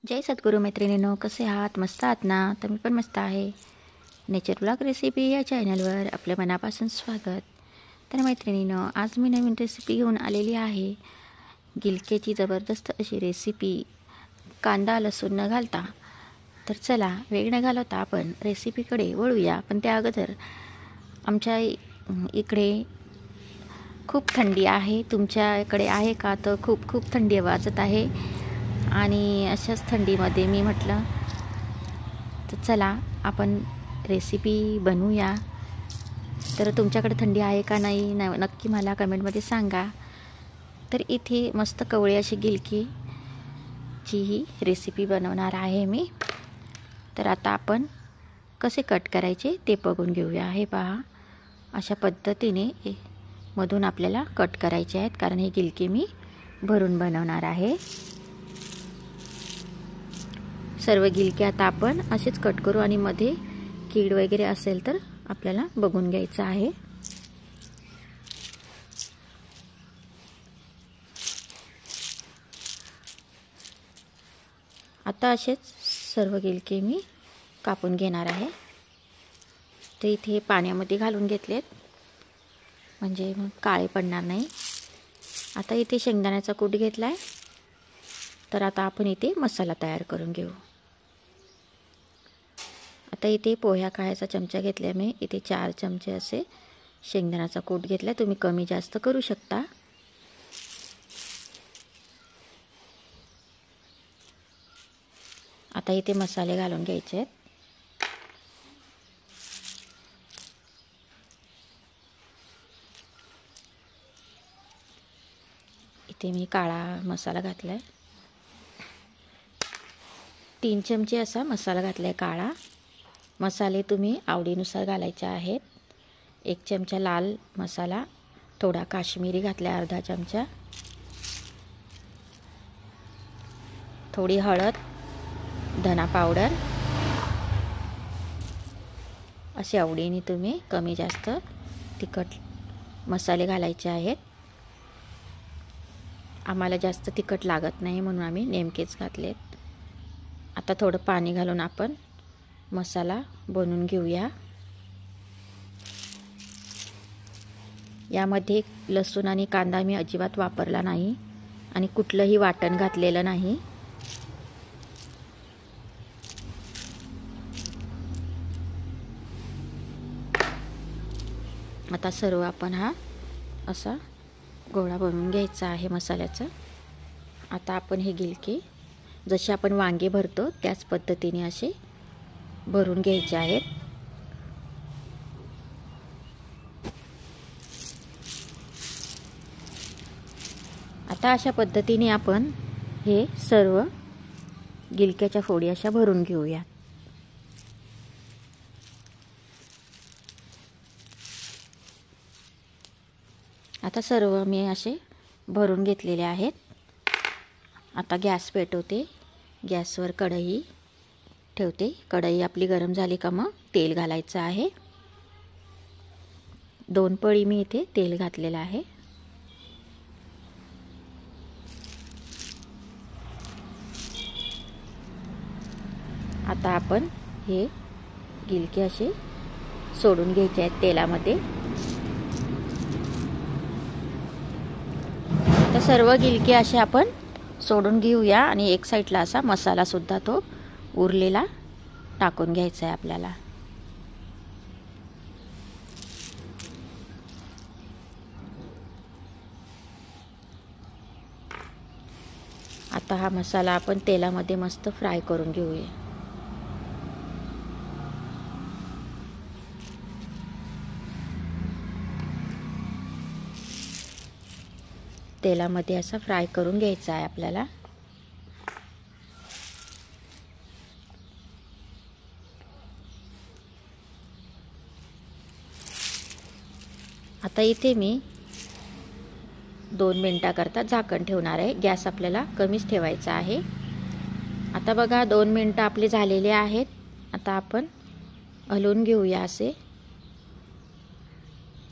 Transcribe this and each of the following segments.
जय सद्गुरू मैत्रिणींनो, कसे आहात? मस्त आहात ना? तर मी पण मस्त आहे. नेचर ब्लॉग रेसिपी या चॅनलवर आपल्या मनापासून स्वागत. तर मैत्रिणींनो, आज मी नवीन रेसिपी घेऊन आलेली आहे. गिलक्याची जबरदस्त अशी रेसिपी, कांदा लसूण न घालता. तर चला, वेळ न घालवता आपण रेसिपीकडे वळूया. पण त्या अगोदर आमच्या इकडे खूप थंडी आहे. तुमच्याकडे आहे का? तर खूप खूप थंडी वाजत आहे. आणि अशाच थंडीमध्ये मी म्हटलं तर चला आपण रेसिपी बनवूया. तर तुमच्याकडे थंडी आहे का नाही नक्की मला कमेंटमध्ये सांगा. तर इथे मस्त कवळी अशी गिलकीची ही रेसिपी बनवणार आहे मी. तर आता आपण कसे कट करायचे ते बघून घेऊया. हे पहा, अशा पद्धतीने मधून आपल्याला कट करायचे आहेत, कारण हे गिलकी मी भरून बनवणार आहे. सर्व गिलके आता आपण असेच कट करू आणि मध्ये कीड वगैरे असेल तर आपल्याला बघून घ्यायचं आहे. आता असेच सर्व गिलके मी कापून घेणार आहे. तर इथे पाण्यामध्ये घालून घेतलेत, म्हणजे मग काळे पडणार नाही. आता इथे शेंगदाण्याचा कूट घेतलाय. तर आता आपण इथे मसाला तयार करून घेऊ. आता इथे पोह्या खायचा चमचा घेतला मी. इथे 4 चमचे असे शेंगदाण्याचा कूट घेतला. तुम्ही कमी जास्त करू शकता. आता इथे मसाले घालून घ्यायचे आहेत. इथे मी काळा मसाला घातलाय. 3 चमचे असा मसाला घातलाय काळा. मसाले तुम्ही आवडीनुसार घालायचे आहेत. 1 चमचा लाल मसाला, थोडा काश्मीरी घातला, अर्धा चमचा, थोडी हळद, धना पावडर. असे आवडीने तुम्ही कमी जास्त तिखट मसाले घालायचे आहेत. आम्हाला जास्त तिखट लागत नाही म्हणून आम्ही नेमकेच घातलेत. आता थोडं पाणी घालून आपण मसाला बनवून घेऊया. यामध्ये लसूण आणि कांदा मी अजिबात वापरला नाही आणि कुठलंही वाटण घातलेलं नाही. आता सर्व आपण हा असा गोळा बनवून घ्यायचा आहे मसाल्याचा. आता आपण हे गिलके जसे आपण वांगे भरतो त्याच पद्धतीने असे भरून घ्यायचे आहेत. आता अशा पद्धतीने आपण हे सर्व गिलक्याच्या फोडी अशा भरून घेऊया. आता सर्व मी असे भरून घेतलेले आहेत. आता गॅस पेटवते. गॅसवर कढई ठेवते. कढई आपली गरम झाली का मग तेल घालायचं आहे. 2 पळी मी इथे तेल घातलेलं आहे. आता आपण हे गिलके असे सोडून घ्यायचे आहेत तेलामध्ये. तर सर्व गिलके असे आपण सोडून घेऊया आणि एक साईडला असा मसाला सुद्धा तो उरलेला टाकून घ्यायचा आहे आपल्याला. आता हा मसाला आपण तेलामध्ये मस्त फ्राय करून घेऊया. तेलामध्ये असा फ्राय करून घ्यायचा आहे आपल्याला. आता इथे मी 2 मिनिटाकरता झाकण ठेवणार आहे. गॅस आपल्याला कमीच ठेवायचा आहे. आता बघा 2 मिनिटं आपले झालेले आहेत. आता आपण हलवून घेऊया. असे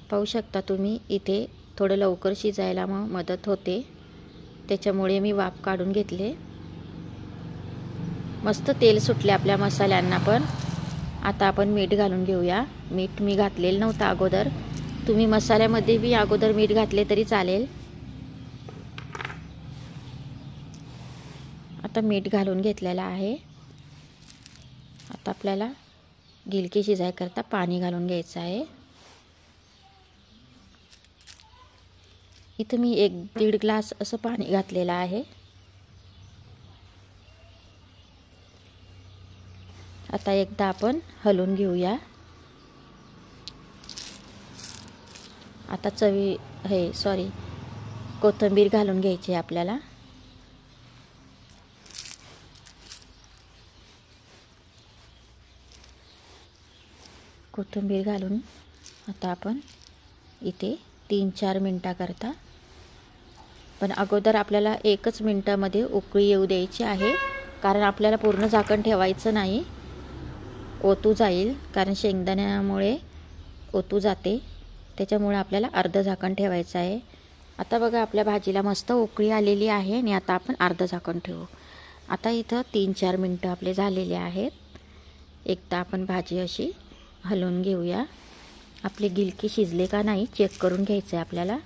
पाहू शकता तुम्ही, इथे थोडं लवकर शिजायला मदत होते, त्याच्यामुळे मी वाफ काढून घेतले. मस्त तेल सुटले आपल्या मसाल्यांना पण. आता आपण मीठ घालून घेऊया. मीठ मी घातलेलं नव्हतं अगोदर. तुम्ही मसाल्यामध्ये बी अगोदर मीठ घातले तरी चालेल. आता मीठ घालून घेतलेलं आहे. आता आपल्याला गिलकी शिजायकरता पाणी घालून घ्यायचं आहे. इथं मी 1-1.5 ग्लास असं पाणी घातलेलं आहे. आता एकदा आपण हलवून घेऊया. आता कोथिंबीर घालून घ्यायची आपल्याला. कोथिंबीर घालून आता आपण इथे 3-4 मिनटाकरता, पण अगोदर आपल्याला 1च मिनटामध्ये उकळी येऊ द्यायची आहे. कारण आपल्याला पूर्ण झाकण ठेवायचं नाही, ओतू जाईल. कारण शेंगदाण्यामुळे ओतू जाते, त्याच्यामुळे आपल्याला अर्ध झाकण ठेवायचं आहे. आता बघा आपल्या भाजीला मस्त उकळी आलेली आहे आणि आता आपण अर्ध झाकण ठेवू. आता इथं 3-4 मिनटं आपले झालेले आहेत. एकदा आपण भाजी अशी हलवून घेऊया. आपले गिलकी शिजले का नाही चेक करून घ्यायचं आहे आपल्याला.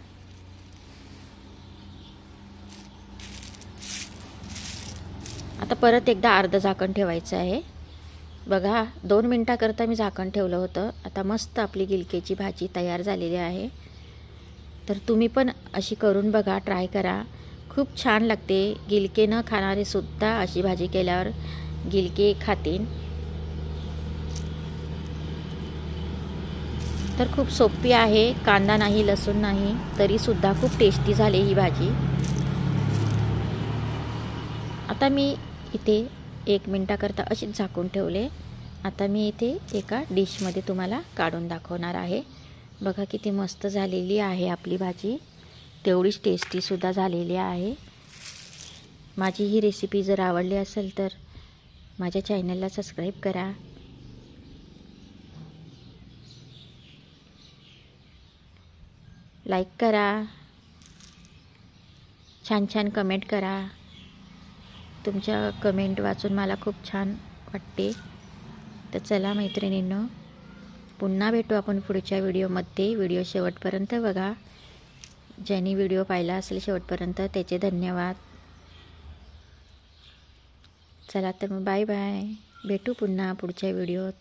आता परत एकदा अर्ध झाकण ठेवायचं आहे. बघा 2 मिनटाकरता मी झाकण ठेवलं होतं. आता मस्त आपली गिलकीची भाजी तयार झालेली आहे. तर तुम्ही पण अशी करून बघा, ट्राय करा. खूप छान लागते. गिलके न खाणारे सुद्धा अशी भाजी केल्यावर गिलके खातील. तर खूप सोपी आहे. कांदा नाही, लसूण नाही, तरी सुद्धा खूप टेस्टी झाली ही भाजी. आता मी इथे 1 मिनटाकरता अशीच झाकून ठेवले. आता मी इथे एका डिशमध्ये तुम्हाला काढून दाखवणार आहे. बघा किती मस्त झालेली आहे आपली भाजी. तेवढीच टेस्टीसुद्धा झालेली आहे. माझी ही रेसिपी जर आवडली असेल तर माझ्या चॅनलला सबस्क्राईब करा. लाईक करा. छान छान कमेंट करा. तुमच्या कमेंट वाचून मला खूप छान वाटते. तर चला मैत्रिणींनो, पुन्हा भेटू आपण पुढच्या व्हिडिओमध्ये. व्हिडिओ शेवटपर्यंत बघा. ज्यांनी व्हिडिओ पाहिला असेल शेवटपर्यंत त्याचे धन्यवाद. चला तर मग बाय बाय. भेटू पुन्हा पुढच्या व्हिडिओत.